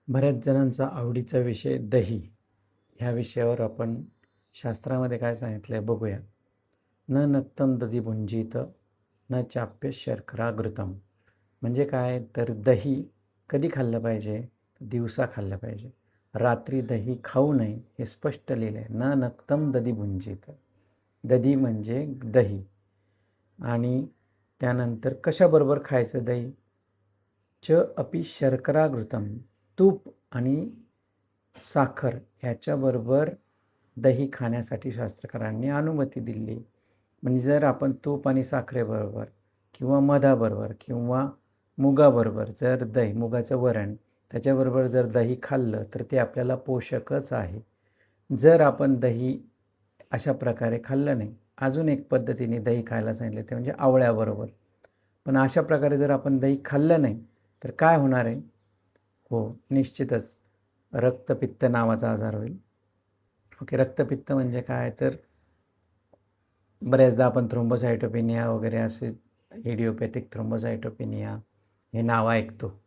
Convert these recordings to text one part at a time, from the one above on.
बऱ्याच जणांचा आवडीचा विषय दही. ह्या विषयावर आपण शास्त्रामध्ये काय सांगितलं आहे बघूया. न नक्तं दधी भुंजीत न चाप्य शर्करा घृतम. म्हणजे काय तर दही कधी खाल्लं पाहिजे? दिवसा खाल्लं पाहिजे. रात्री दही खाऊ नये हे स्पष्ट लिहिलं आहे. न नक्तं दधी भुंजीत. दधी म्हणजे दही. आणि त्यानंतर कशाबरोबर खायचं दही? च अपि शर्करा घृतम. तूप आणि साखर ह्याच्याबरोबर दही खाण्यासाठी शास्त्रकारांनी अनुमती दिली. म्हणजे जर आपण तूप आणि साखरेबरोबर किंवा मधाबरोबर किंवा मुगाबरोबर जर दही, मुगाचं वरण त्याच्याबरोबर जर दही खाल्लं तर ते आपल्याला पोषकच आहे. जर आपण दही अशा प्रकारे खाल्लं नाही, अजून एक पद्धतीने दही खायला सांगितलं ते म्हणजे आवळ्याबरोबर. पण अशा प्रकारे जर आपण दही खाल्लं नाही तर काय होणार आहे? हो, निश्चितच रक्तपित्त नावाचा आजार होईल. ओके, रक्तपित्त म्हणजे काय तर बऱ्याचदा आपण थ्रोम्बोसायटोपेनिया वगैरे असे इडिओपॅथिक थ्रोम्बोसायटोपेनिया हे नाव ऐकतो.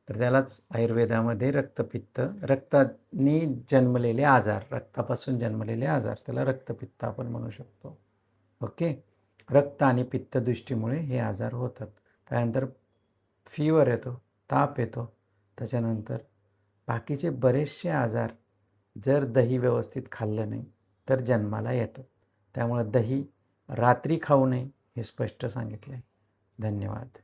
तर त्यालाच आयुर्वेदामध्ये रक्तपित्त, रक्ताने जन्मलेले आजार, रक्तापासून जन्मलेले आजार, त्याला रक्तपित्त आपण म्हणू शकतो. ओके, रक्त आणि पित्त दृष्टीमुळे हे आजार होतात. त्यानंतर फीवर येतो, ताप येतो. त्याच्यानंतर बाकीचे बरेचसे आजार जर दही व्यवस्थित खाल्लं नाही तर जन्माला येतात. त्यामुळे दही रात्री खाऊ नये हे स्पष्ट सांगितलं आहे. धन्यवाद.